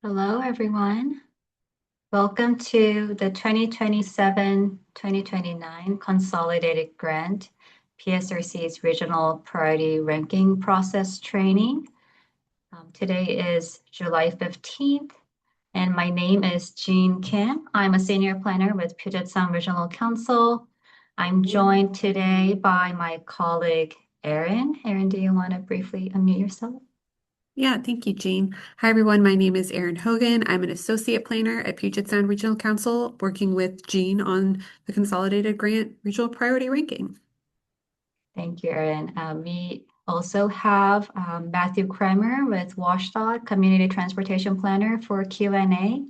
Hello, everyone. Welcome to the 2027-2029 Consolidated Grant, PSRC's Regional Priority Ranking Process Training. Today is July 15th, and my name is Jean Kim. I'm a senior planner with Puget Sound Regional Council. I'm joined today by my colleague, Erin. Erin, do you want to briefly unmute yourself? Yeah, thank you, Jean. Hi, everyone. My name is Erin Hogan. I'm an associate planner at Puget Sound Regional Council, working with Jean on the Consolidated Grant Regional Priority Ranking. Thank you, Erin. We also have Matthew Kramer with WashDOT, Community Transportation Planner for Q&A.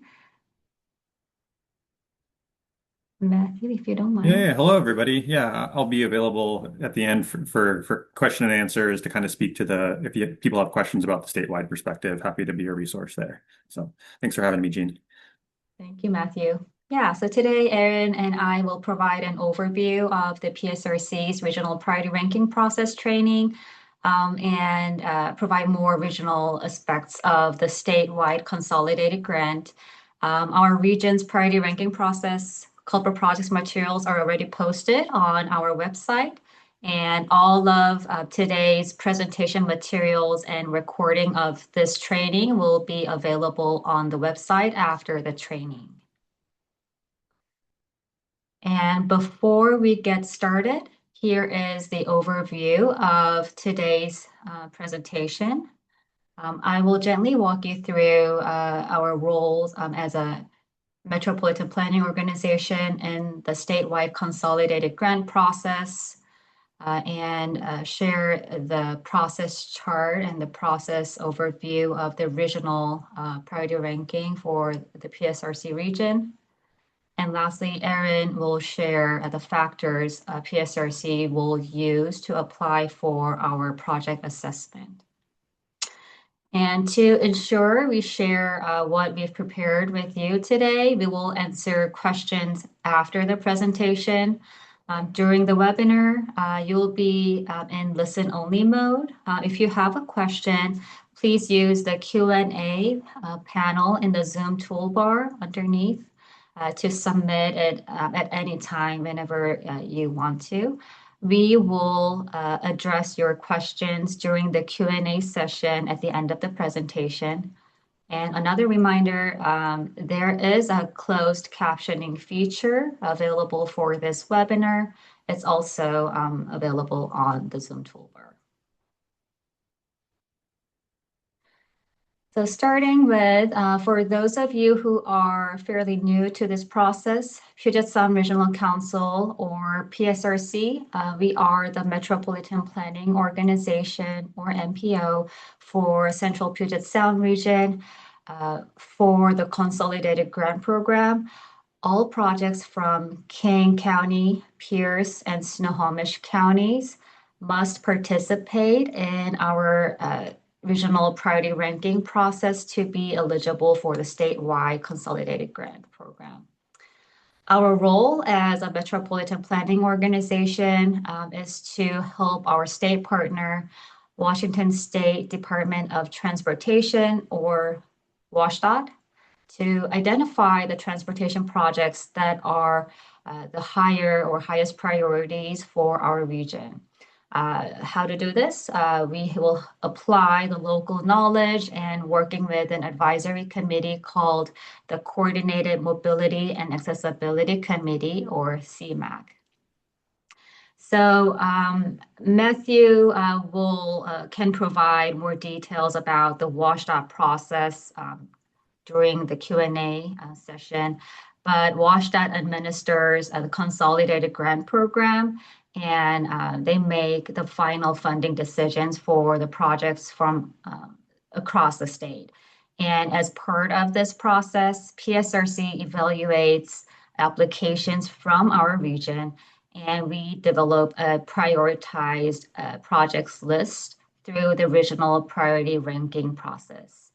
Matthew, if you don't Yeah, mind. yeah. Hello, everybody. Yeah, I'll be available at the end for question and answers to kind of speak to people have questions about the statewide perspective. Happy to be a resource there. So thanks for having me, Gene. Thank you, Matthew. Yeah, so today, Erin and I will provide an overview of the PSRC's Regional Priority Ranking Process training and provide more regional aspects of the statewide consolidated grant. Our region's priority ranking process, culprit projects materials are already posted on our website. And all of today's presentation materials and recording of this training will be available on the website after the training. And before we get started, here is the overview of today's presentation. I will gently walk you through our roles as a metropolitan planning organization in the statewide consolidated grant process and share the process chart and the process overview of the regional priority ranking for the PSRC region. And lastly, Erin will share the factors PSRC will use to apply for our project assessment. And to ensure we share what we've prepared with you today, we will answer questions after the presentation. During the webinar, you'll be in listen-only mode. If you have a question, please use the Q&A panel in the Zoom toolbar underneath to submit it at any time whenever you want to. We will address your questions during the Q&A session at the end of the presentation. And another reminder, there is a closed captioning feature available for this webinar. It's also available on the Zoom toolbar. So starting with, for those of you who are fairly new to this process, Puget Sound Regional Council or PSRC, we are the Metropolitan Planning Organization or MPO for Central Puget Sound region for the Consolidated Grant Program. All projects from King County, Pierce, and Snohomish counties must participate in our regional priority ranking process to be eligible for the statewide consolidated grant program. Our role as a metropolitan planning organization is to help our state partner, Washington State Department of Transportation or WashDOT, to identify the transportation projects that are the higher or highest priorities for our region. How to do this? We will apply the local knowledge and working with an advisory committee called the Coordinated Mobility and Accessibility Committee, or CMAC. So Matthew can provide more details about the WashDOT process during the Q&A session, but WashDOT administers the Consolidated Grant Program, and they make the final funding decisions for the projects from across the state. And as part of this process, PSRC evaluates applications from our region, and we develop a prioritized projects list through the regional priority ranking process.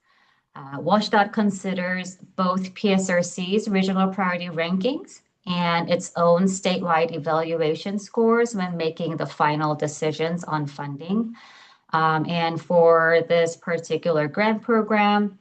WashDOT considers both PSRC's regional priority rankings and its own statewide evaluation scores when making the final decisions on funding. And for this particular grant program,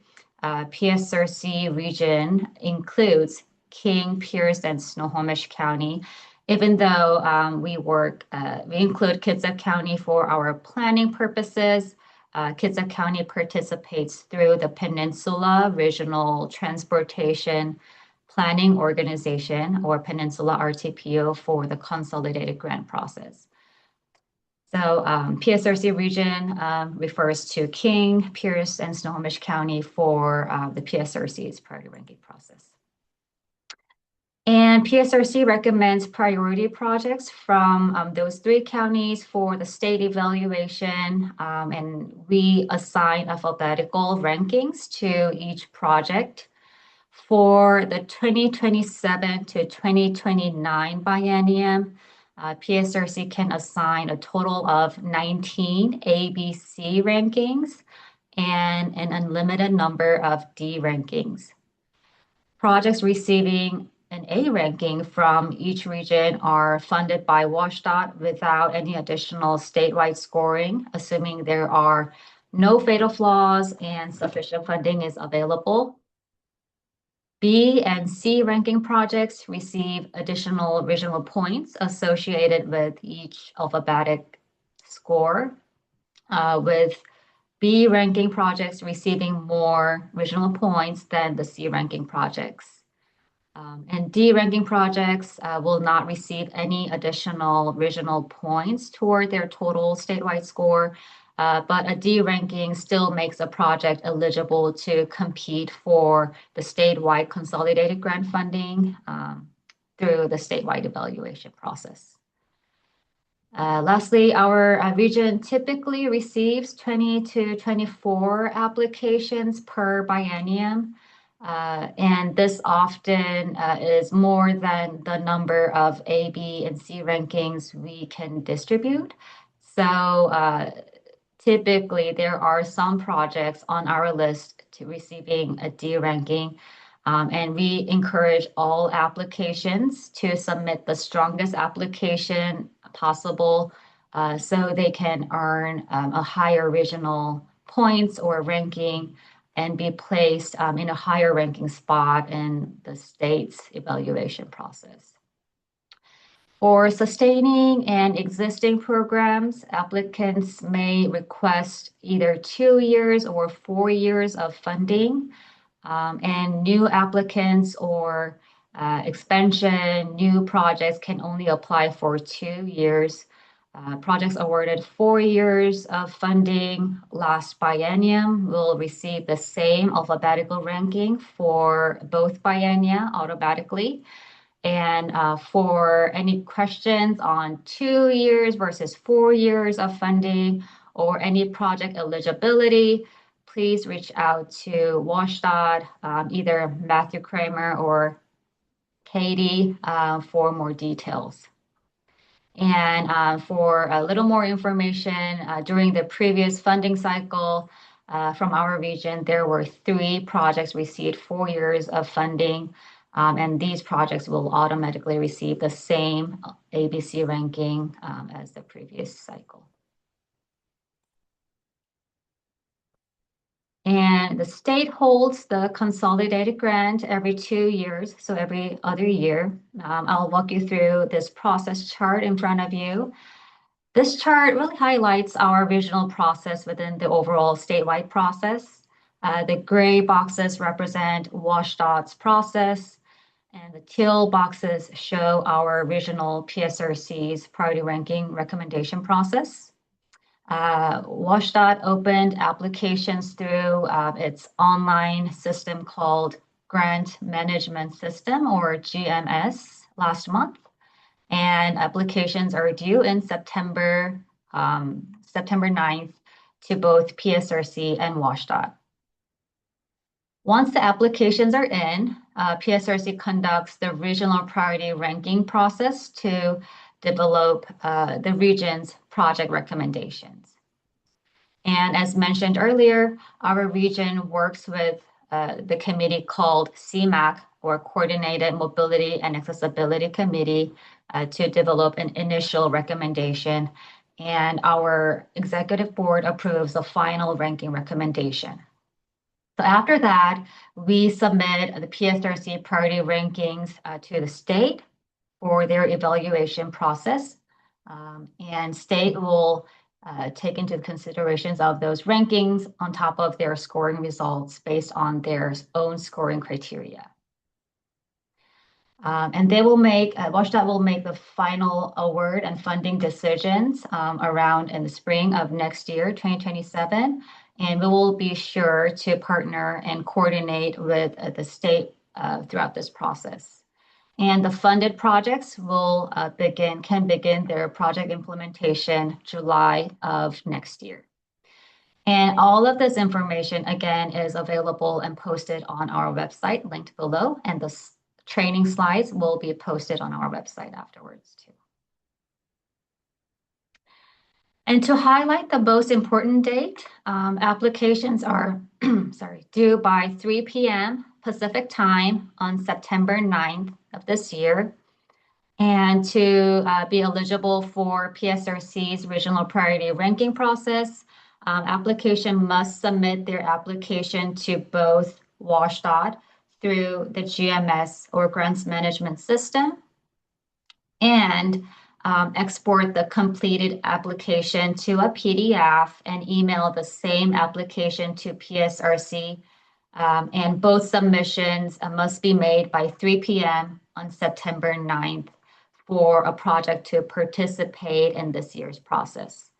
PSRC region includes King, Pierce, and Snohomish County, even though we include Kitsap County for our planning purposes. Kitsap County participates through the Peninsula Regional Transportation Planning Organization, or Peninsula RTPO, for the consolidated grant process. So PSRC region refers to King, Pierce, and Snohomish County for the PSRC's priority ranking process. And PSRC recommends priority projects from those 3 counties for the state evaluation, and we assign alphabetical rankings to each project. For the 2027 to 2029 biennium, PSRC can assign a total of 19 ABC rankings and an unlimited number of D rankings. Projects receiving an A ranking from each region are funded by WashDOT without any additional statewide scoring, assuming there are no fatal flaws and sufficient funding is available. B and C ranking projects receive additional regional points associated with each alphabetic score, with B ranking projects receiving more regional points than the C ranking projects. And D ranking projects will not receive any additional regional points toward their total statewide score, but a D ranking still makes a project eligible to compete for the statewide consolidated grant funding through the statewide evaluation process. Lastly, our region typically receives 20 to 24 applications per biennium. And this often is more than the number of A, B, and C rankings we can distribute. So typically, there are some projects on our list to receiving a D ranking, and we encourage all applications to submit the strongest application possible so they can earn a higher regional points or ranking and be placed in a higher ranking spot in the state's evaluation process. For sustaining and existing programs, applicants may request either 2 years or 4 years of funding, and new applicants or expansion, new projects can only apply for 2 years. Projects awarded 4 years of funding last biennium will receive the same alphabetical ranking for both biennia automatically. And for any questions on 2 years versus 4 years of funding or any project eligibility, please reach out to WashDOT, either Matthew Kramer or Katie, for more details. And for a little more information, during the previous funding cycle from our region, there were 3 projects received 4 years of funding, and these projects will automatically receive the same ABC ranking as the previous cycle. And the state holds the consolidated grant every 2 years, so every other year. I'll walk you through this process chart in front of you. This chart really highlights our regional process within the overall statewide process. The gray boxes represent WashDOT's process, and the teal boxes show our regional PSRC's priority ranking recommendation process. WashDOT opened applications through its online system called Grant Management System, or GMS, last month. And applications are due in September 9th to both PSRC and WashDOT. Once the applications are in, PSRC conducts the regional priority ranking process to develop the region's project recommendations. And as mentioned earlier, our region works with the committee called CMAC, or Coordinated Mobility and Accessibility Committee, to develop an initial recommendation, and our executive board approves the final ranking recommendation. So after that, we submit the PSRC priority rankings to the state for their evaluation process. And state will take into considerations of those rankings on top of their scoring results based on their own scoring criteria. And they will WashDOT will make the final award and funding decisions around in the spring of next year, 2027. And we will be sure to partner and coordinate with the state throughout this process. And the funded projects will can begin their project implementation July of next year. And all of this information, again, is available and posted on our website, linked below, and the training slides will be posted on our website afterwards too. And to highlight the most important date, applications are due by 3 p.m. Pacific time on September 9th of this year. And to be eligible for PSRC's regional priority ranking process, application must submit their application to both WashDOT through the GMS or Grants Management System and export the completed application to a PDF and email the same application to PSRC. And both submissions must be made by 3 p.m. on September 9th for a project to participate in this year's process.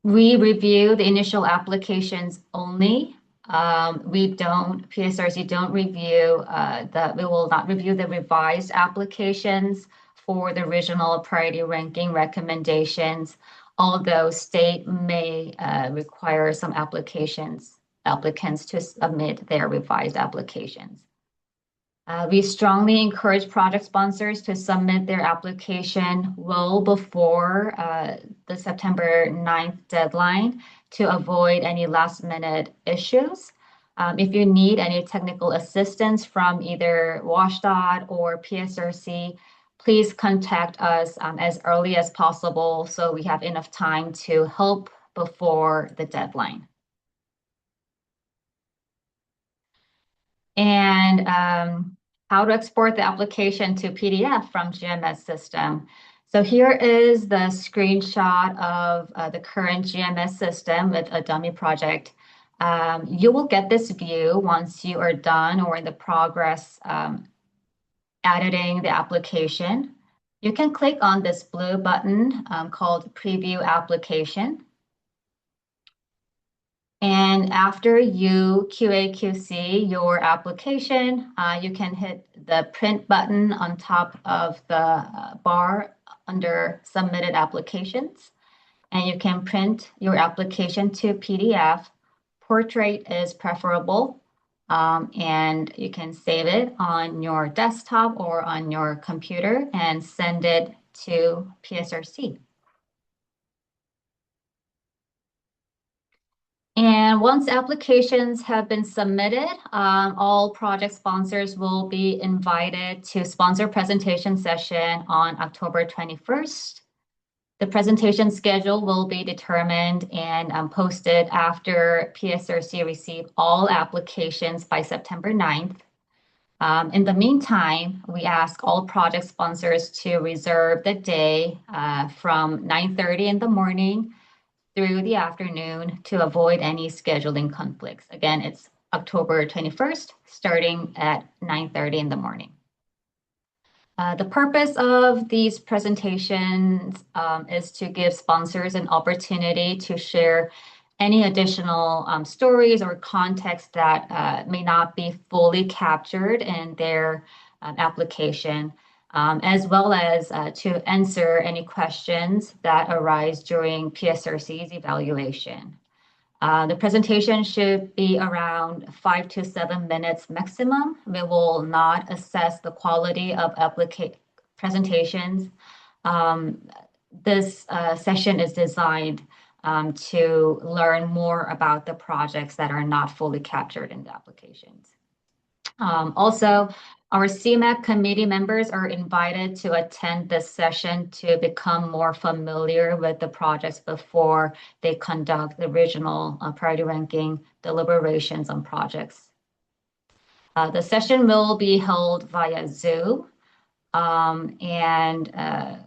We review the initial applications only. PSRC don't review we will not review the revised applications for the regional priority ranking recommendations, although state may require some applicants to submit their revised applications. We strongly encourage project sponsors to submit their application well before the September 9th deadline to avoid any last-minute issues. If you need any technical assistance from either WashDOT or PSRC, please contact us as early as possible so we have enough time to help before the deadline. And how to export the application to PDF from GMS system. So here is the screenshot of the current GMS system with a dummy project. You will get this view once you are done or in the progress editing the application. You can click on this blue button called Preview Application. And after you QA/QC your application, you can hit the print button on top of the bar under Submitted Applications. And you can print your application to PDF. Portrait is preferable. And you can save it on your desktop or on your computer and send it to PSRC. And once applications have been submitted, all project sponsors will be invited to sponsor presentation session on October 21st. The presentation schedule will be determined and posted after PSRC receive all applications by September 9th. In the meantime, we ask all project sponsors to reserve the day from 9:30 in the morning through the afternoon to avoid any scheduling conflicts. Again, it's October 21st, starting at 9:30 in the morning. The purpose of these presentations is to give sponsors an opportunity to share any additional stories or context that may not be fully captured in their application. As well as to answer any questions that arise during PSRC's evaluation. The presentation should be around 5 to 7 minutes maximum. We will not assess the quality of presentations. This session is designed to learn more about the projects that are not fully captured in the applications. Also, our CMAC committee members are invited to attend this session to become more familiar with the projects before they conduct the regional priority ranking deliberations on projects. The session will be held via Zoom, and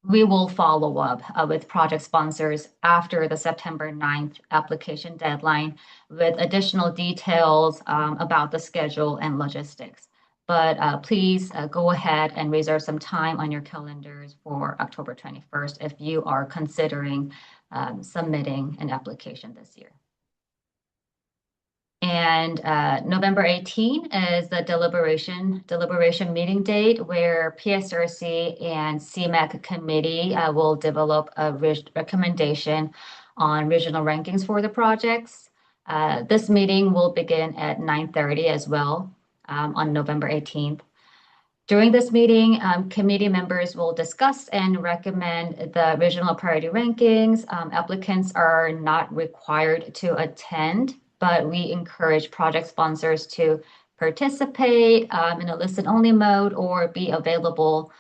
we will follow up with project sponsors after the September 9th application deadline with additional details about the schedule and logistics. But please go ahead and reserve some time on your calendars for October 21st if you are considering submitting an application this year. And November 18 is the deliberation meeting date where PSRC and CMAC committee will develop a recommendation on regional rankings for the projects. This meeting will begin at 9:30 as well on November 18th. During this meeting, committee members will discuss and recommend the regional priority rankings. Applicants are not required to attend, but we encourage project sponsors to participate in a listen-only mode or be available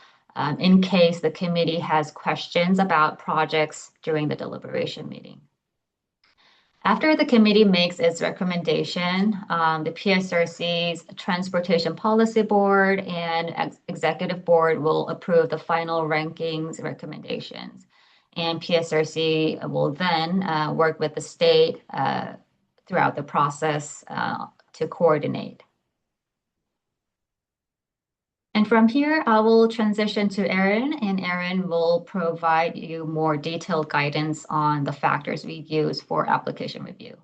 in case the committee has questions about projects during the deliberation meeting. After the committee makes its recommendation, the PSRC's Transportation Policy Board and Executive Board will approve the final rankings recommendations. And PSRC will then work with the state throughout the process to coordinate. And from here, I will transition to Erin, and Erin will provide you more detailed guidance on the factors we use for application review.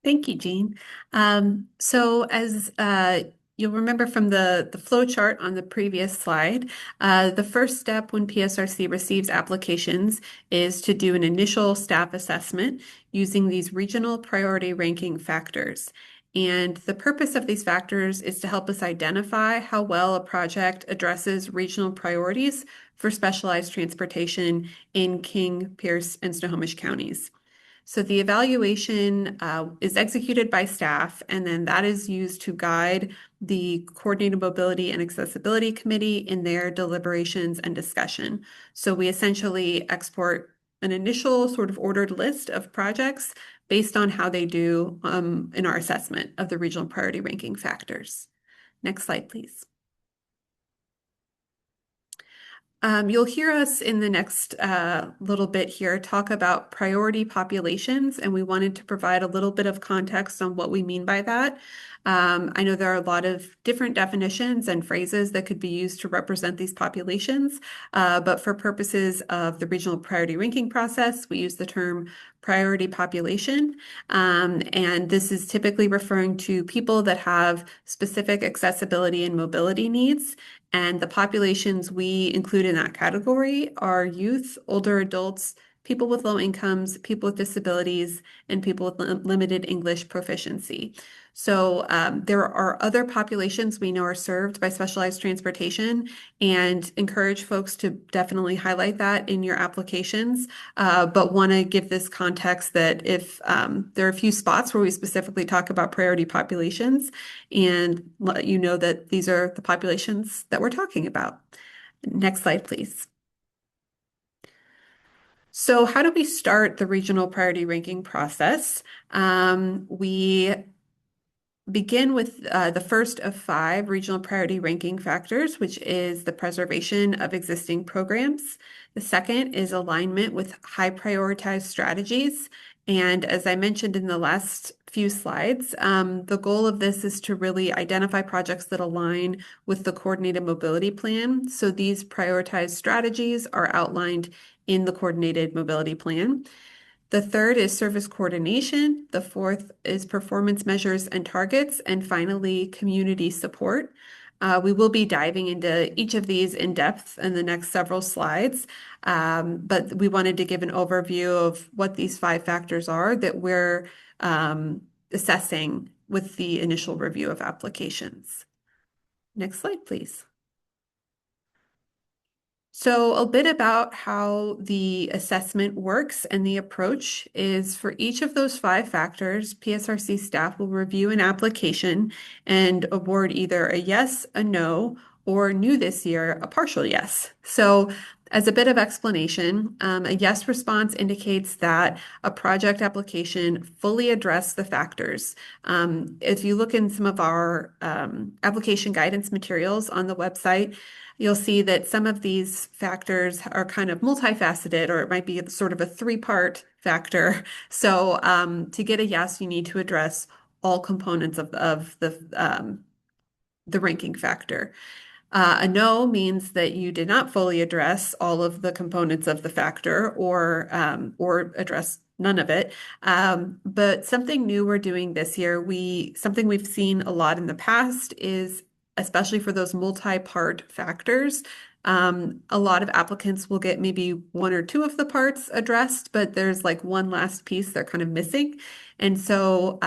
Thank you, Jean. So as you'll remember from the flow chart on the previous slide, the first step when PSRC receives applications is to do an initial staff assessment using these regional priority ranking factors. And the purpose of these factors is to help us identify how well a project addresses regional priorities for specialized transportation in King, Pierce, and Snohomish counties. So the evaluation is executed by staff, and then that is used to guide the Coordinated Mobility and Accessibility Committee in their deliberations and discussion. So we essentially export an initial sort of ordered list of projects based on how they do in our assessment of the regional priority ranking factors. Next slide, please. You'll hear us in the next little bit here talk about priority populations, and we wanted to provide a little bit of context on what we mean by that. I know there are a lot of different definitions and phrases that could be used to represent these populations, but for purposes of the regional priority ranking process, we use the term priority population, and this is typically referring to people that have specific accessibility and mobility needs. And the populations we include in that category are youth, older adults, people with low incomes, people with disabilities, and people with limited English proficiency. So there are other populations we know are served by specialized transportation, and encourage folks to definitely highlight that in your applications, but want to give this context that if there are a few spots where we specifically talk about priority populations, and let you know that these are the populations that we're talking about. Next slide, please. So how do we start the regional priority ranking process? We begin with the first of 5 regional priority ranking factors, which is the preservation of existing programs. The second is alignment with high prioritized strategies. And as I mentioned in the last few slides, the goal of this is to really identify projects that align with the Coordinated Mobility Plan. So these prioritized strategies are outlined in the Coordinated Mobility Plan. The third is service coordination. The fourth is performance measures and targets. And finally, community support. We will be diving into each of these in depth in the next several slides, but we wanted to give an overview of what these 5 factors are that we're assessing with the initial review of applications. Next slide, please. So a bit about how the assessment works and the approach is for each of those 5 factors, PSRC staff will review an application and award either a yes, a no, or new this year, a partial yes. So as a bit of explanation, a yes response indicates that a project application fully addressed the factors. If you look in some of our application guidance materials on the website, you'll see that some of these factors are kind of multifaceted, or it might be sort of a 3-part factor. So to get a yes, you need to address all components of the ranking factor. A no means that you did not fully address all of the components of the factor or address none of it. But something new we're doing this year, something we've seen a lot in the past is, especially for those multi-part factors, a lot of applicants will get maybe 1 or 2 of the parts addressed, but there's like one last piece they're kind of missing. And so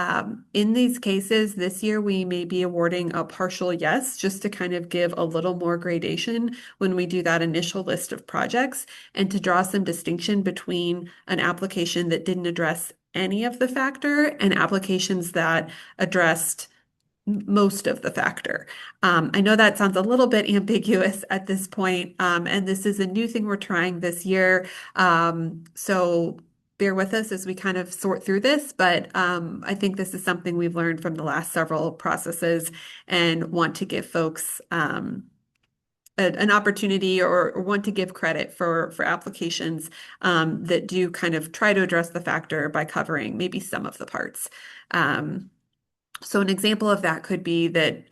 in these cases this year, we may be awarding a partial yes, just to kind of give a little more gradation when we do that initial list of projects and to draw some distinction between an application that didn't address any of the factor and applications that addressed most of the factor. I know that sounds a little bit ambiguous at this point, and this is a new thing we're trying this year. So bear with us as we kind of sort through this, but I think this is something we've learned from the last several processes and want to give folks an opportunity or want to give credit for applications that do kind of try to address the factor by covering maybe some of the parts. So an example of that could be that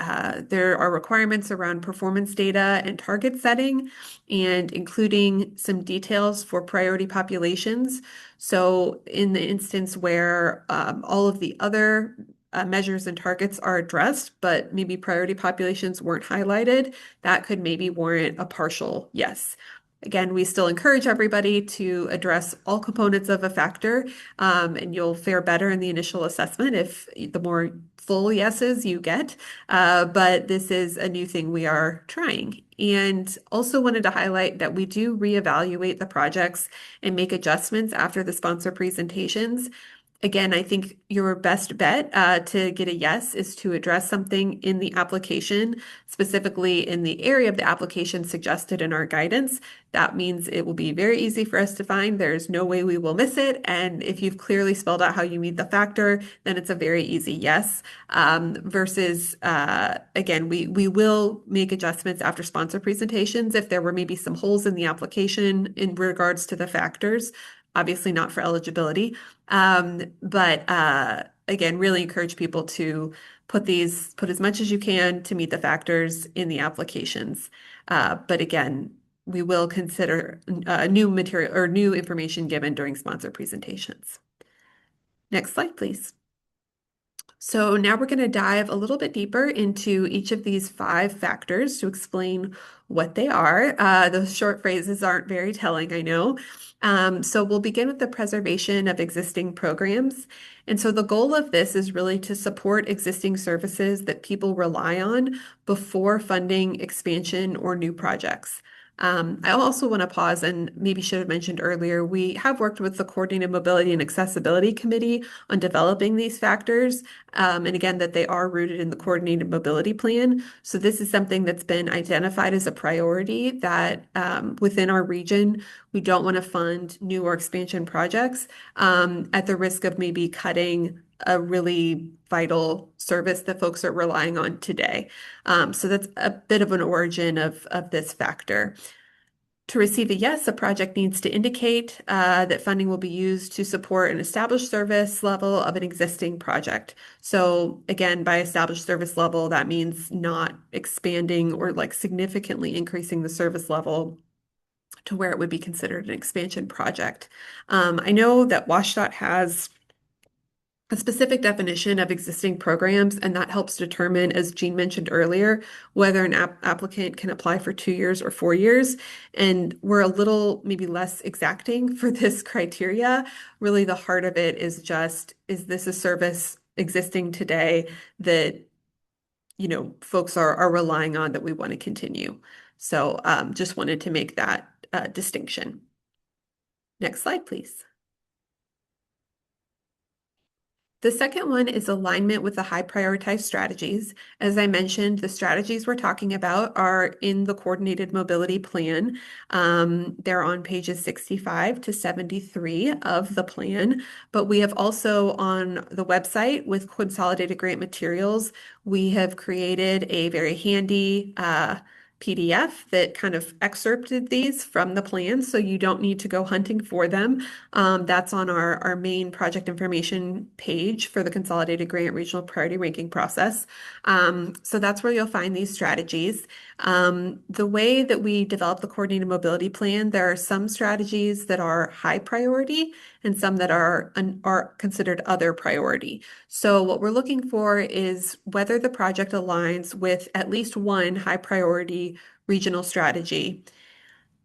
there are requirements around performance data and target setting, and including some details for priority populations. So in the instance where all of the other measures and targets are addressed, but maybe priority populations weren't highlighted, that could maybe warrant a partial yes. Again, we still encourage everybody to address all components of a factor, and you'll fare better in the initial assessment if the more full yeses you get. But this is a new thing we are trying. And also wanted to highlight that we do reevaluate the projects and make adjustments after the sponsor presentations. Again, I think your best bet to get a yes is to address something in the application, specifically in the area of the application suggested in our guidance. That means it will be very easy for us to find. There's no way we will miss it. And if you've clearly spelled out how you meet the factor, then it's a very easy yes. Versus, again, we will make adjustments after sponsor presentations if there were maybe some holes in the application in regards to the factors. Obviously not for eligibility. But again, really encourage people to put as much as you can to meet the factors in the applications. But again, we will consider new material or new information given during sponsor presentations. Next slide, please. So now we're going to dive a little bit deeper into each of these 5 factors to explain what they are. Those short phrases aren't very telling, I know. So we'll begin with the preservation of existing programs. And so the goal of this is really to support existing services that people rely on before funding expansion or new projects. I also want to pause and maybe should have mentioned earlier, we have worked with the Coordinated Mobility and Accessibility Committee on developing these factors. And again, that they are rooted in the Coordinated Mobility Plan. So this is something that's been identified as a priority that within our region, we don't want to fund new or expansion projects at the risk of maybe cutting a really vital service that folks are relying on today. So that's a bit of an origin of this factor. To receive a yes, a project needs to indicate that funding will be used to support an established service level of an existing project. So again, by established service level, that means not expanding or like significantly increasing the service level to where it would be considered an expansion project. I know that WashDOT has a specific definition of existing programs, and that helps determine, as Jean mentioned earlier, whether an applicant can apply for 2 years or 4 years. And we're a little maybe less exacting for this criteria. Really, the heart of it is just, is this a service existing today that folks are relying on that we want to continue? So just wanted to make that distinction. Next slide, please. The second one is alignment with the high prioritized strategies. As I mentioned, the strategies we're talking about are in the Coordinated Mobility Plan. They're on pages 65 to 73 of the plan, but we have also on the website with Consolidated Grant Materials, we have created a very handy PDF that kind of excerpted these from the plan, so you don't need to go hunting for them. That's on our main project information page for the Consolidated Grant Regional Priority Ranking process. So that's where you'll find these strategies. The way that we develop the Coordinated Mobility Plan, there are some strategies that are high priority and some that are considered other priority. So what we're looking for is whether the project aligns with at least one high priority regional strategy.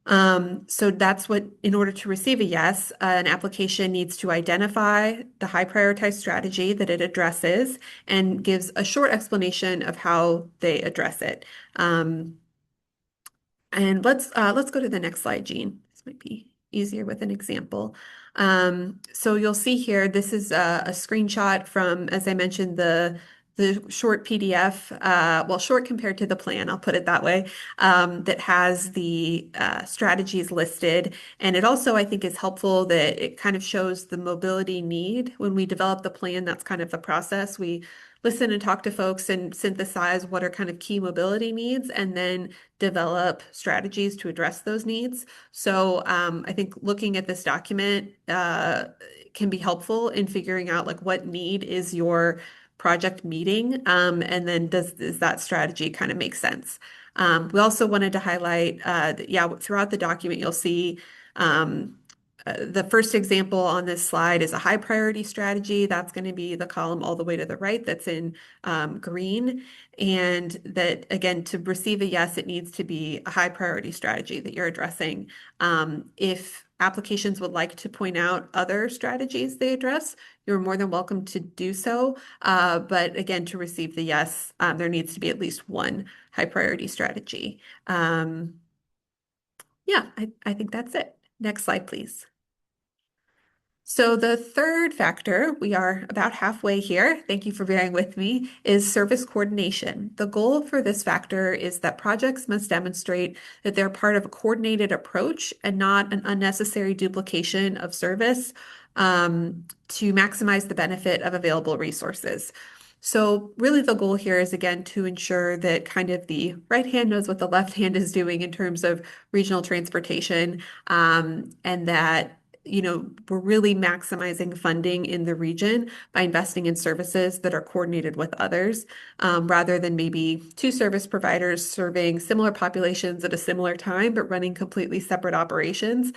So that's what, in order to receive a yes, an application needs to identify the high prioritized strategy that it addresses and gives a short explanation of how they address it. And let's go to the next slide, Jean. This might be easier with an example. So you'll see here, this is a screenshot from, as I mentioned, the short PDF, well, short compared to the plan, I'll put it that way, that has the strategies listed. And it also, I think, is helpful that it kind of shows the mobility need. When we develop the plan, that's kind of the process. We listen and talk to folks and synthesize what are kind of key mobility needs, and then develop strategies to address those needs. So I think looking at this document can be helpful in figuring out like what need is your project meeting, and then does that strategy kind of make sense? We also wanted to highlight that, yeah, throughout the document, you'll see the first example on this slide is a high priority strategy. That's going to be the column all the way to the right that's in green. And that, again, to receive a yes, it needs to be a high priority strategy that you're addressing. If applications would like to point out other strategies they address, you're more than welcome to do so. But again, to receive the yes, there needs to be at least one high priority strategy. Yeah, I think that's it. Next slide, please. So the third factor, we are about halfway here, thank you for bearing with me, is service coordination. The goal for this factor is that projects must demonstrate that they're part of a coordinated approach and not an unnecessary duplication of service to maximize the benefit of available resources. So really the goal here is, again, to ensure that kind of the right hand knows what the left hand is doing in terms of regional transportation, and that we're really maximizing funding in the region by investing in services that are coordinated with others, rather than maybe two service providers serving similar populations at a similar time, but running completely separate operations.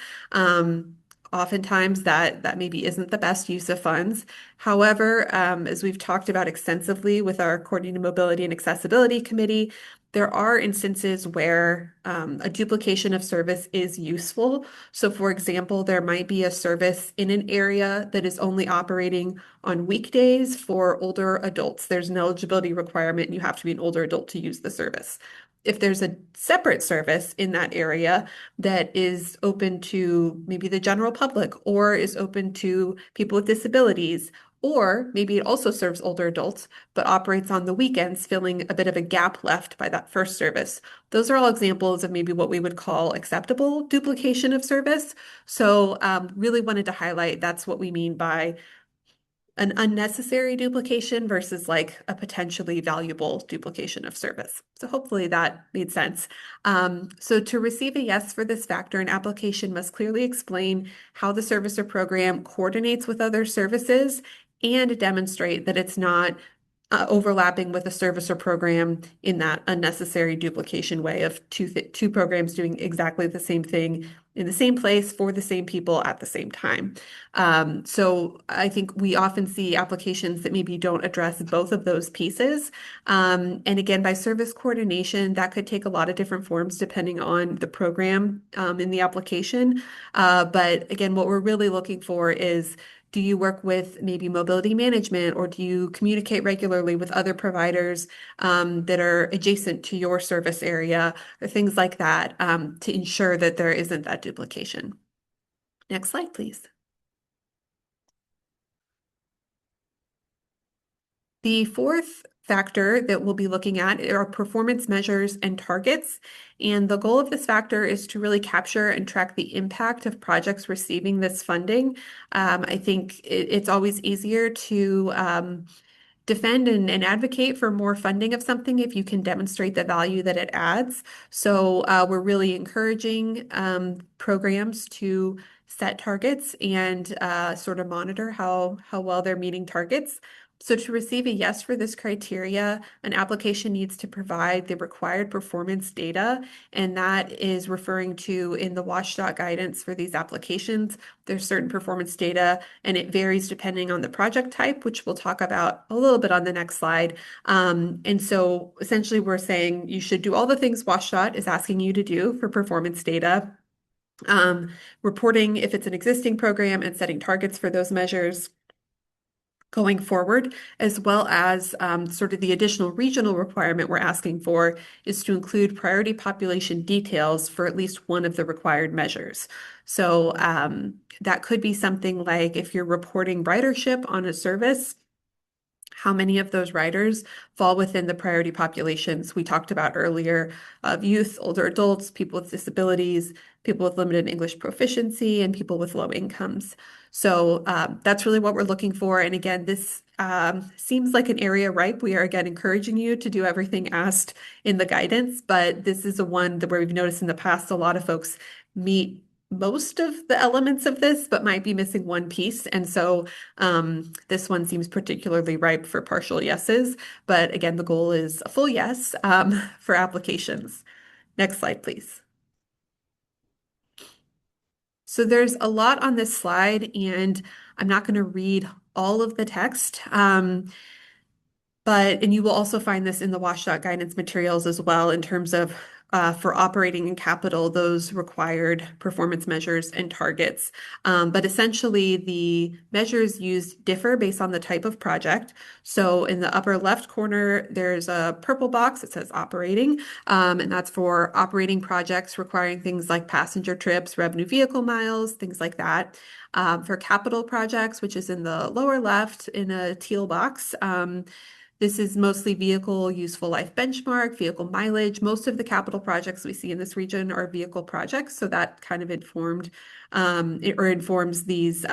Oftentimes that maybe isn't the best use of funds. However, as we've talked about extensively with our Coordinated Mobility and Accessibility Committee, there are instances where a duplication of service is useful. So for example, there might be a service in an area that is only operating on weekdays for older adults. There's an eligibility requirement and you have to be an older adult to use the service. If there's a separate service in that area that is open to maybe the general public or is open to people with disabilities, or maybe it also serves older adults, but operates on the weekends, filling a bit of a gap left by that first service. Those are all examples of maybe what we would call acceptable duplication of service. So really wanted to highlight that's what we mean by an unnecessary duplication versus like a potentially valuable duplication of service. So hopefully that made sense. So to receive a yes for this factor, an application must clearly explain how the service or program coordinates with other services and demonstrate that it's not overlapping with a service or program in that unnecessary duplication way of two programs doing exactly the same thing in the same place for the same people at the same time. So I think we often see applications that maybe don't address both of those pieces. And again, by service coordination, that could take a lot of different forms depending on the program in the application. But again, what we're really looking for is Do you work with maybe mobility management, or do you communicate regularly with other providers that are adjacent to your service area, or things like that, to ensure that there isn't that duplication? Next slide, please. The fourth factor that we'll be looking at are performance measures and targets. And the goal of this factor is to really capture and track the impact of projects receiving this funding. I think it's always easier to defend and advocate for more funding of something if you can demonstrate the value that it adds. So we're really encouraging programs to set targets and sort of monitor how well they're meeting targets. So to receive a yes for this criteria, an application needs to provide the required performance data, and that is referring to in the WSDOT guidance for these applications. There's certain performance data, and it varies depending on the project type, which we'll talk about a little bit on the next slide. And so essentially we're saying you should do all the things WSDOT is asking you to do for performance data. Reporting if it's an existing program and setting targets for those measures going forward, as well as sort of the additional regional requirement we're asking for is to include priority population details for at least one of the required measures. So that could be something like if you're reporting ridership on a service, how many of those riders fall within the priority populations we talked about earlier of youth, older adults, people with disabilities, people with limited English proficiency, and people with low incomes. So that's really what we're looking for. And again, this seems like an area ripe. We are again encouraging you to do everything asked in the guidance, but this is a one that where we've noticed in the past a lot of folks meet most of the elements of this, but might be missing one piece. And so this one seems particularly ripe for partial yeses. But again, the goal is a full yes for applications. Next slide, please. So there's a lot on this slide, and I'm not going to read all of the text. And you will also find this in the WSDOT guidance materials as well in terms of for operating and capital, those required performance measures and targets. But essentially, the measures used differ based on the type of project. So in the upper left corner, there's a purple box that says operating, and that's for operating projects requiring things like passenger trips, revenue vehicle miles, things like that. For capital projects, which is in the lower left in a teal box, this is mostly vehicle useful life benchmark, vehicle mileage. Most of the capital projects we see in this region are vehicle projects. So that kind of informs these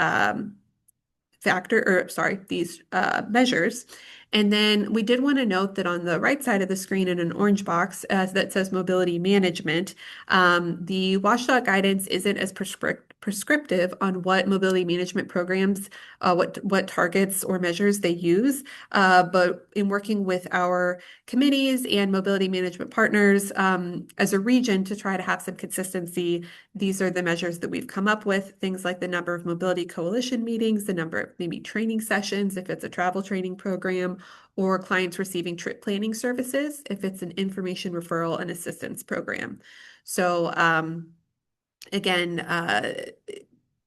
measures. And then we did want to note that on the right side of the screen in an orange box that says mobility management, the WSDOT guidance isn't as prescriptive on what mobility management programs, what targets or measures they use. But in working with our committees and mobility management partners as a region to try to have some consistency, these are the measures that we've come up with, things like the number of mobility coalition meetings, the number of maybe training sessions if it's a travel training program, or clients receiving trip planning services if it's an information referral and assistance program. So again,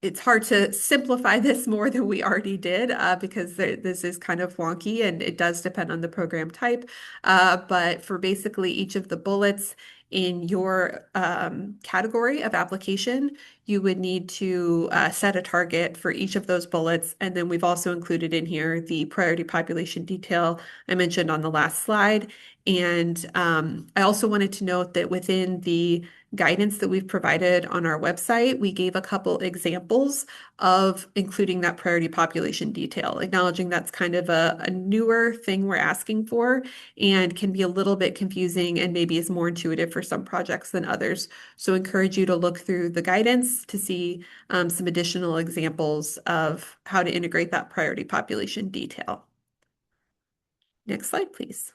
it's hard to simplify this more than we already did because this is kind of wonky and it does depend on the program type. But for basically each of the bullets in your category of application, you would need to set a target for each of those bullets. And then we've also included in here the priority population detail I mentioned on the last slide. And I also wanted to note that within the guidance that we've provided on our website, we gave a couple examples of including that priority population detail, acknowledging that's kind of a newer thing we're asking for and can be a little bit confusing and maybe is more intuitive for some projects than others. So encourage you to look through the guidance to see some additional examples of how to integrate that priority population detail. Next slide, please.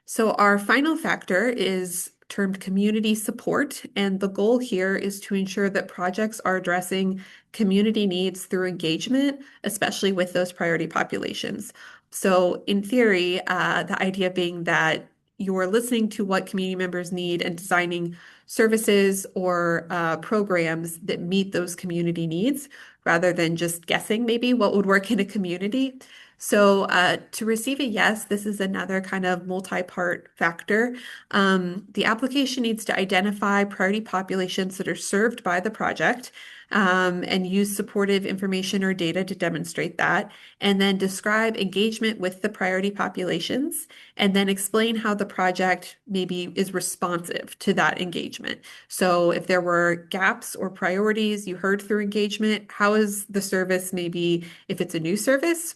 So our final factor is termed community support, and the goal here is to ensure that projects are addressing community needs through engagement, especially with those priority populations. So in theory, the idea being that you're listening to what community members need and designing services or programs that meet those community needs rather than just guessing maybe what would work in a community. So to receive a yes, this is another kind of multi-part factor. The application needs to identify priority populations that are served by the project and use supportive information or data to demonstrate that, and then describe engagement with the priority populations, and then explain how the project maybe is responsive to that engagement. So if there were gaps or priorities you heard through engagement, how is the service maybe, if it's a new service,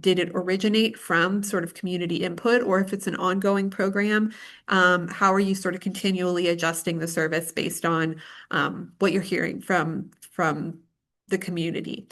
did it originate from sort of community input, or if it's an ongoing program, how are you sort of continually adjusting the service based on what you're hearing from the community?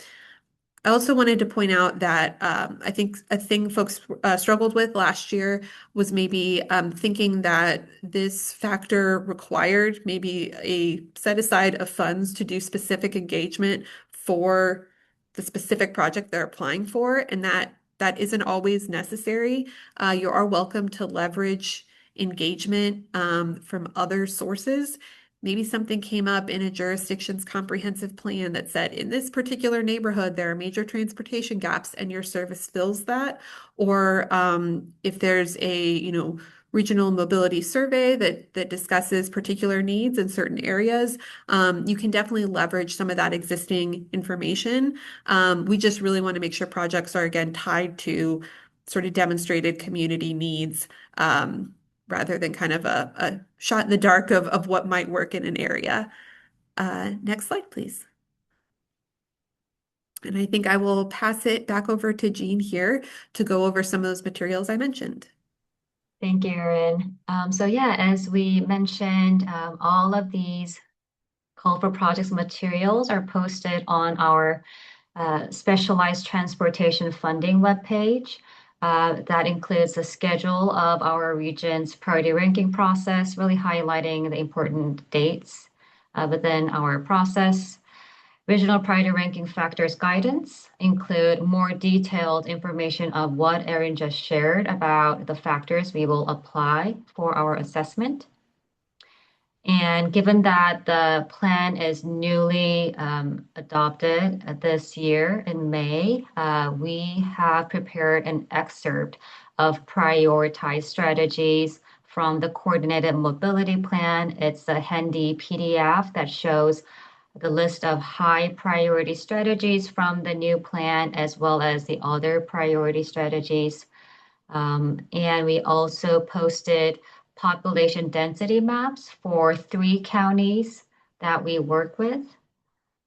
I also wanted to point out that I think a thing folks struggled with last year was maybe thinking that this factor required maybe a set aside of funds to do specific engagement for the specific project they're applying for, and that isn't always necessary. You are welcome to leverage engagement from other sources. Maybe something came up in a jurisdiction's comprehensive plan that said, in this particular neighborhood, there are major transportation gaps, and your service fills that. Or if there's a, regional mobility survey that discusses particular needs in certain areas, you can definitely leverage some of that existing information. We just really want to make sure projects are, again, tied to sort of demonstrated community needs, rather than kind of a shot in the dark of what might work in an area. Next slide, please. And I think I will pass it back over to Jean here to go over some of those materials I mentioned. Thank you, Erin. So yeah, as we mentioned, all of these call for projects materials are posted on our specialized transportation funding webpage. That includes the schedule of our region's priority ranking process, really highlighting the important dates within our process. Regional priority ranking factors guidance include more detailed information of what Erin just shared about the factors we will apply for our assessment. And given that the plan is newly adopted this year in May, we have prepared an excerpt of prioritized strategies from the Coordinated Mobility Plan. It's a handy PDF that shows the list of high priority strategies from the new plan, as well as the other priority strategies. And we also posted population density maps for 3 counties that we work with.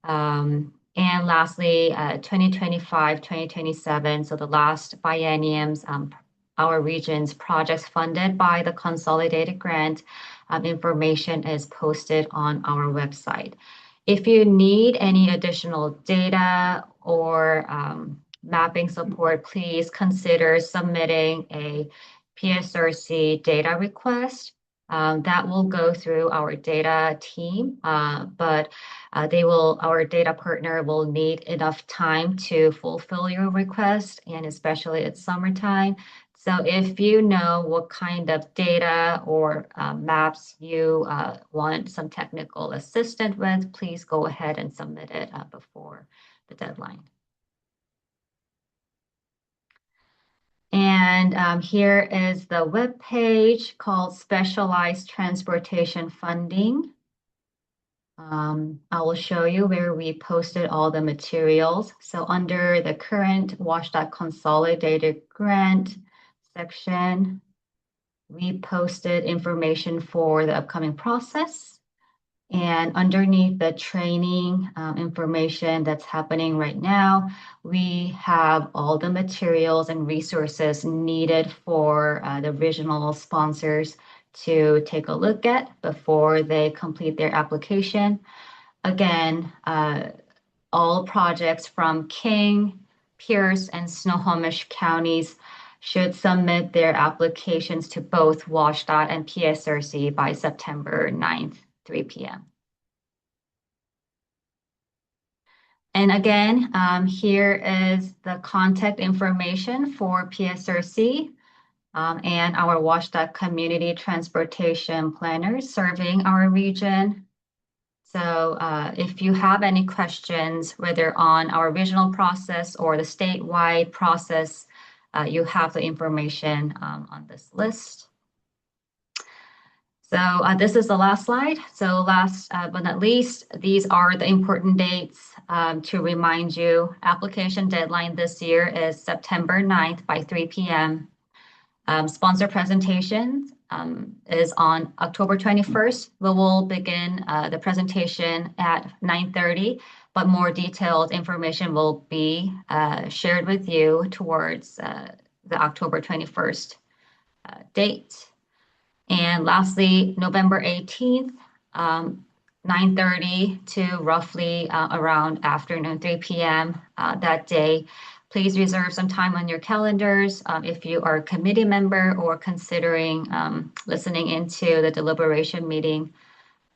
And lastly, 2025, 2027, so the last bienniums, our region's projects funded by the Consolidated grant information is posted on our website. If you need any additional data or mapping support, please consider submitting a PSRC data request. That will go through our data team, but our data partner will need enough time to fulfill your request, and especially it's summertime. So if you know what kind of data or maps you want some technical assistance with, please go ahead and submit it before the deadline. And here is the web page called Specialized Transportation Funding. I will show you where we posted all the materials. So under the current WashDOT Consolidated grant section, we posted information for the upcoming process. And underneath the training information that's happening right now, we have all the materials and resources needed for the regional sponsors to take a look at before they complete their application. Again, all projects from King, Pierce, and Snohomish counties should submit their applications to both WashDOT and PSRC by September 9th, 3 p.m. And again, here is the contact information for PSRC. and our WashDOT community transportation planners serving our region. So if you have any questions, whether on our regional process or the statewide process, you have the information on this list. So this is the last slide. So last but not least, these are the important dates to remind you. Application deadline this year is September 9th by 3 p.m. Sponsor presentation is on October 21st. We will begin the presentation at 9:30, but more detailed information will be shared with you towards the October 21st date. And lastly, November 18th, 9:30 to roughly around afternoon 3 p.m. That day. Please reserve some time on your calendars if you are a committee member or considering listening into the deliberation meeting.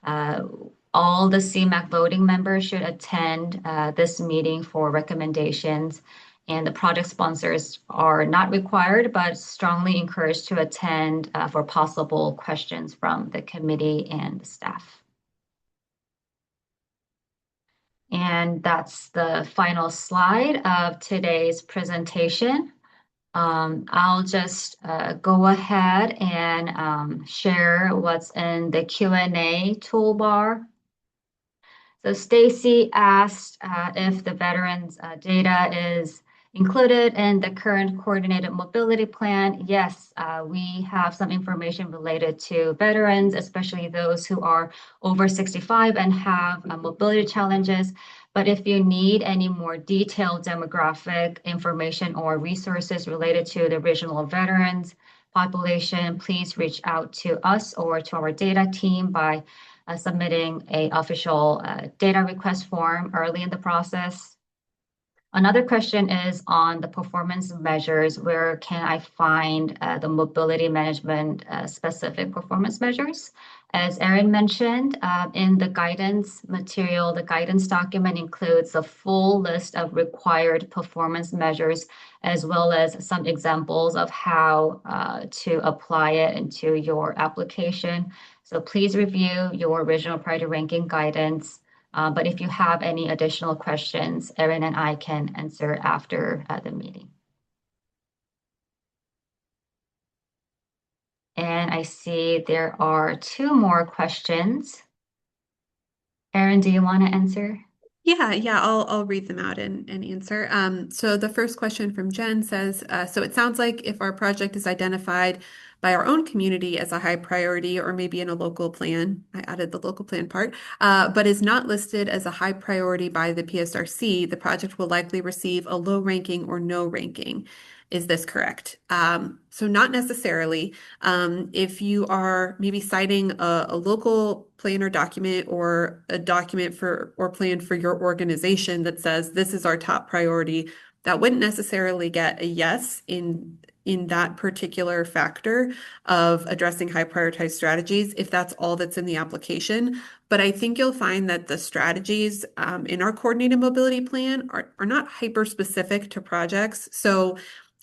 All the CMAQ voting members should attend this meeting for recommendations, and the project sponsors are not required, but strongly encouraged to attend for possible questions from the committee and the staff. And that's the final slide of today's presentation. I'll just go ahead and share what's in the Q&A toolbar. So Stacy asked if the veterans data is included in the current coordinated mobility plan. Yes, we have some information related to veterans, especially those who are over 65 and have mobility challenges. But if you need any more detailed demographic information or resources related to the original veterans population, please reach out to us or to our data team by submitting an official data request form early in the process. Another question is on the performance measures. Where can I find the mobility management specific performance measures? As Erin mentioned, in the guidance material, the guidance document includes a full list of required performance measures, as well as some examples of how to apply it into your application. So please review your original priority ranking guidance. But if you have any additional questions, Erin and I can answer after the meeting. And I see there are two more questions. Erin, do you want to answer? Yeah, I'll read them out and answer. So the first question from Jen says, so it sounds like if our project is identified by our own community as a high priority or maybe in a local plan, I added the local plan part, but is not listed as a high priority by the PSRC, the project will likely receive a low ranking or no ranking. Is this correct? So not necessarily. If you are maybe citing a local plan or document or a document for or plan for your organization that says this is our top priority, that wouldn't necessarily get a yes in that particular factor of addressing high prioritized strategies if that's all that's in the application. But I think you'll find that the strategies in our coordinated mobility plan are not hyper specific to projects. So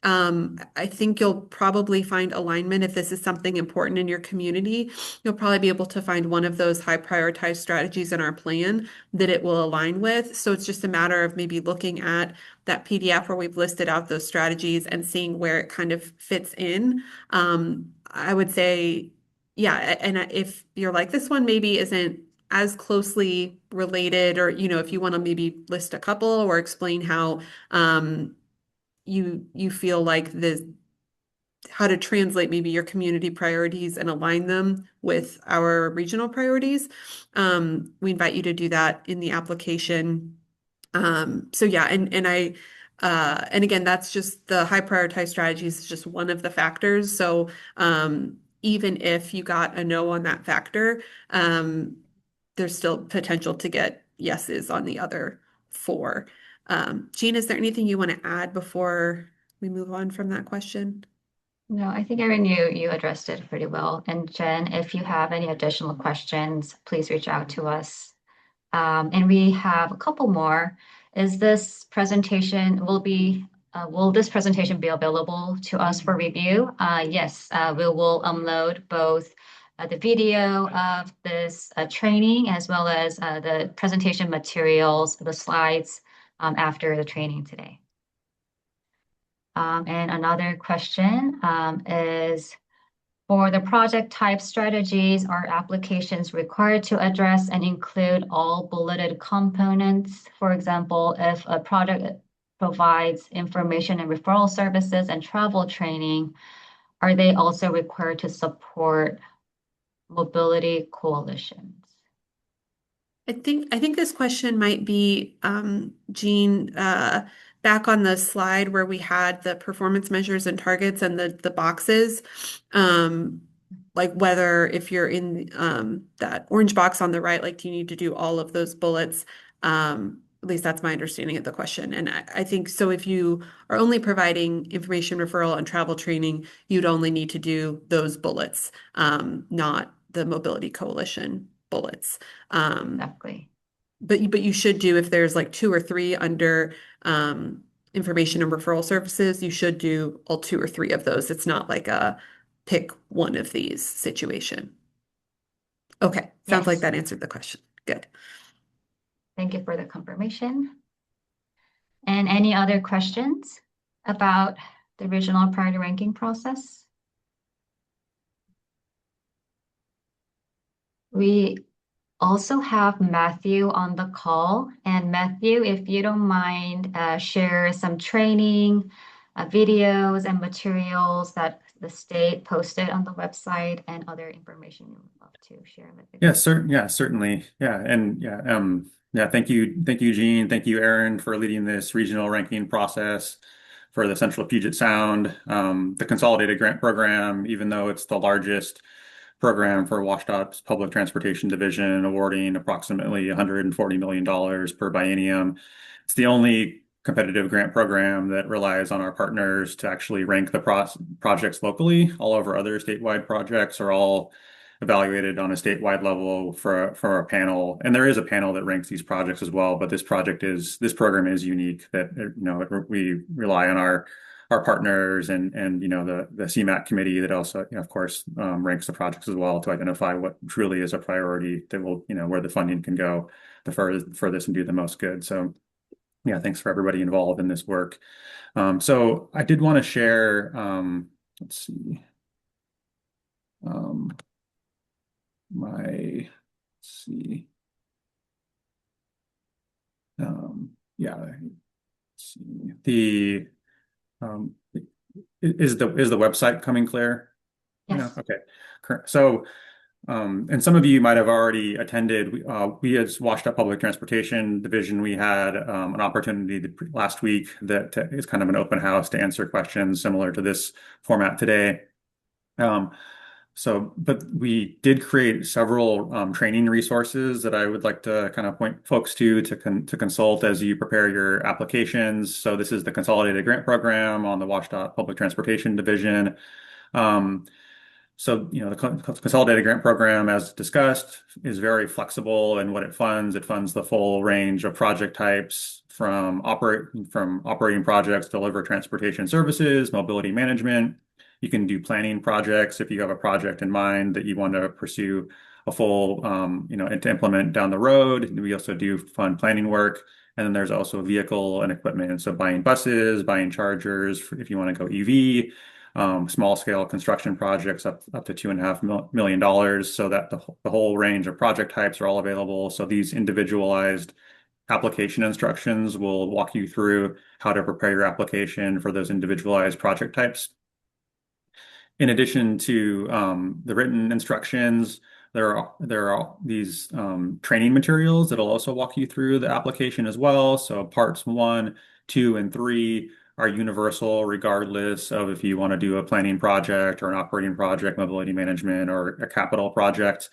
I think you'll probably find alignment if this is something important in your community. You'll probably be able to find one of those high prioritized strategies in our plan that it will align with. So it's just a matter of maybe looking at that PDF where we've listed out those strategies and seeing where it kind of fits in. I would say, yeah, and if you're like, this one maybe isn't as closely related, or, if you want to maybe list a couple or explain how, you feel like how to translate maybe your community priorities and align them with our regional priorities. We invite you to do that in the application. So yeah, and again, that's just the high prioritized strategies is just one of the factors. So even if you got a no on that factor, there's still potential to get yeses on the other four. Jean, is there anything you want to add before we move on from that question? No, I think Erin, you addressed it pretty well. And Jen, if you have any additional questions, please reach out to us. And we have a couple more. Is this presentation will be will this presentation be available to us for review? Yes, we will upload both the video of this training as well as the presentation materials, the slides after the training today. And another question is, for the project type strategies, are applications required to address and include all bulleted components? For example, if a product provides information and referral services and travel training, are they also required to support mobility coalitions? I think this question might be, Jean, back on the slide where we had the performance measures and targets and the boxes, like whether if you're in that orange box on the right, like do you need to do all of those bullets? At least that's my understanding of the question. And I think so if you are only providing information referral and travel training, you'd only need to do those bullets, not the mobility coalition bullets. Exactly. But you should do, if there's like 2 or 3 under information and referral services, you should do all 2 or 3 of those. It's not like a pick one of these situation. Okay, sounds like Yes. that answered the question. Good. Thank you for the confirmation. And any other questions about the regional priority ranking process? We also have Matthew on the call. And Matthew, if you don't mind, share some training, videos and materials that the state posted on the website and other information you would love to share with the Certainly. Thank you, Jean. Thank you, Aaron, for leading this regional ranking process for the Central Puget Sound. The Consolidated Grant Program, even though it's the largest program for WashDOT's Public Transportation Division, awarding approximately $140 million per biennium. It's the only competitive grant program that relies on our partners to actually rank the projects locally. All of our other statewide projects are all evaluated on a statewide level for a panel, and there is a panel that ranks these projects as well. But this program is unique. That we rely on our partners and the CMAQ committee that also of course ranks the projects as well to identify what truly is a priority that will where the funding can go the furthest and do the most good. So yeah, thanks for everybody involved in this work. So I did want to share, let's see, let's see, the is the website coming clear? Yes. Okay. So, and some of you might have already attended. We as WashDOT Public Transportation Division, we had an opportunity last week that is kind of an open house to answer questions similar to this format today. But we did create several training resources that I would like to kind of point folks to consult as you prepare your applications. So this is the Consolidated Grant Program on the WashDOT Public Transportation Division. The Consolidated Grant Program, as discussed, is very flexible in what it funds. It funds the full range of project types from operating projects, deliver transportation services, mobility management. You can do planning projects if you have a project in mind that you want to pursue a full, and to implement down the road. We also do fund planning work. And then there's also vehicle and equipment. So buying buses, buying chargers if you want to go EV, small scale construction projects up to $2.5 million. So that the whole range of project types are all available. So these individualized application instructions will walk you through how to prepare your application for those individualized project types. In addition to the written instructions, there are these training materials that'll also walk you through the application as well. So parts 1, 2, and 3 are universal regardless of if you want to do a planning project or an operating project, mobility management, or a capital project.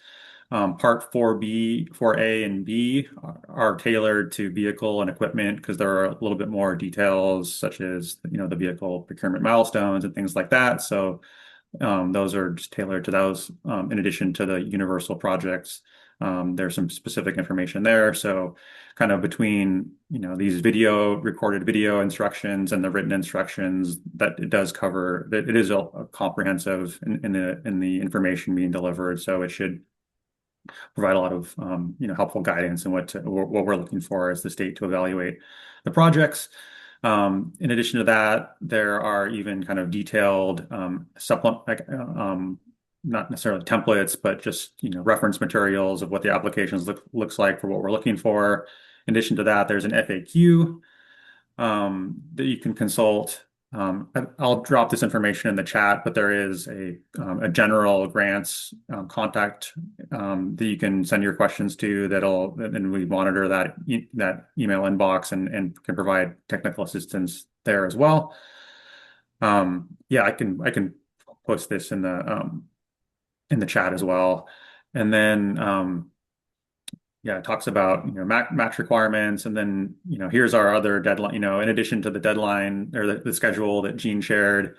Part 4B, 4A, and B are tailored to vehicle and equipment because there are a little bit more details such as the vehicle procurement milestones and things like that. So those are just tailored to those in addition to the universal projects There's some specific information there. So kind of between, these recorded video instructions and the written instructions, that it does cover that it is a comprehensive in the information being delivered. So it should provide a lot of helpful guidance in what we're looking for as the state to evaluate the projects. In addition to that, there are even kind of detailed supplement, like not necessarily templates, but just reference materials of what the applications looks like for what we're looking for. In addition to that, there's an FAQ that you can consult. I'll drop this information in the chat, but there is a general grants contact that you can send your questions to, and we monitor that email inbox and can provide technical assistance there as well. Yeah, I can post this in the chat as well. And then yeah, it talks about match requirements, and then here's our other deadline. In addition to the deadline or the schedule that Gene shared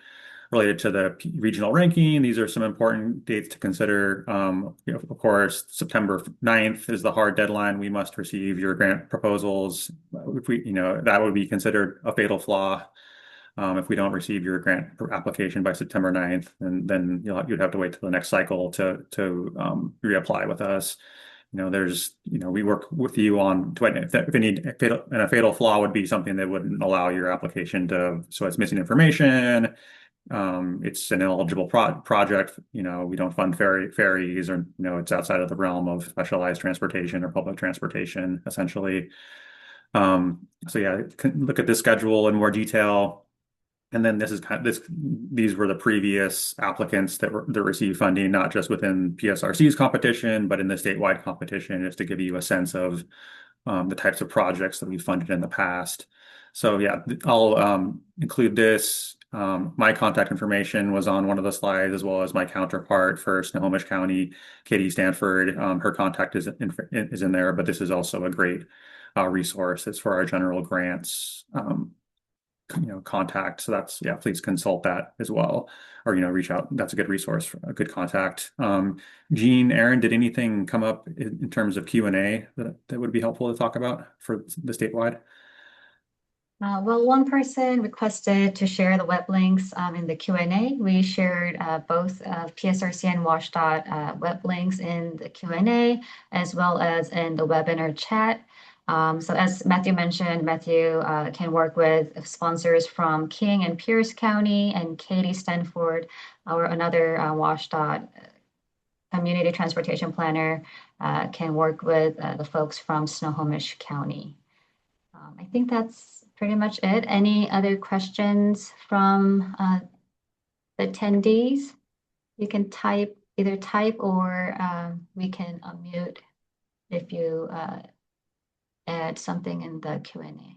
related to the regional ranking, these are some important dates to consider. Of course, September 9th is the hard deadline. We must receive your grant proposals. If that would be considered a fatal flaw. If we don't receive your grant application by September 9th, then you'd have to wait till the next cycle to reapply with us. We work with you on if a fatal flaw would be something that wouldn't allow your application so it's missing information. It's an ineligible project. We don't fund ferries, or it's outside of the realm of specialized transportation or public transportation, essentially. So yeah, look at this schedule in more detail. And then these were the previous applicants that received funding, not just within PSRC's competition, but in the statewide competition, just to give you a sense of the types of projects that we funded in the past. So yeah, I'll include this. My contact information was on one of the slides, as well as my counterpart for Snohomish County, Katie Stanford. Her contact is in there, but this is also a great resource. It's for our general grants contact. So please consult that as well, or reach out. That's a good resource, for a good contact. Gene, Aaron, did anything come up in terms of Q&A that would be helpful to talk about for the statewide? Well, one person requested to share the web links in the Q&A. We shared both PSRC and WashDOT web links in the Q&A, as well as in the webinar chat. So as Matthew mentioned, Matthew can work with sponsors from King and Pierce County, and Katie Stanford, another WashDOT community transportation planner, can work with the folks from Snohomish County. I think that's pretty much it. Any other questions from the attendees? You can either type or we can unmute if you add something in the Q&A.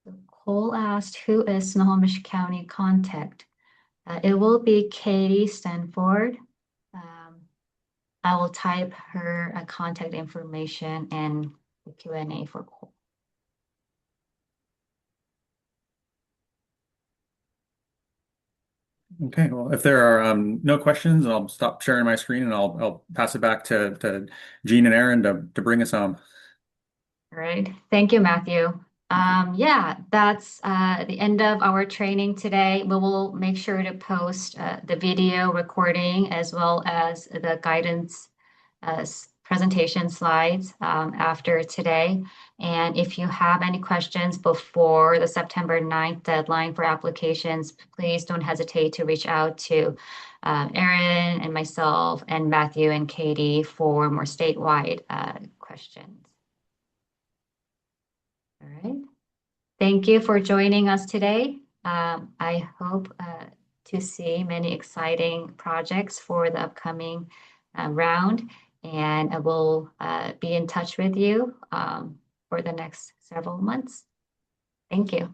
So Cole asked, who is Snohomish County contact? It will be Katie Stanford. I will type her contact information in the Q&A for Cole. Okay, well, if there are no questions, I'll stop sharing my screen, and I'll pass it back to Gene and Aaron to bring us home. All right, thank you, Matthew. Yeah, that's the end of our training today. We will make sure to post the video recording as well as the guidance presentation slides after today. And if you have any questions before the September 9th deadline for applications, please don't hesitate to reach out to Aaron and myself and Matthew and Katie for more statewide questions. All right. Thank you for joining us today. I hope to see many exciting projects for the upcoming round, and I will be in touch with you for the next several months. Thank you.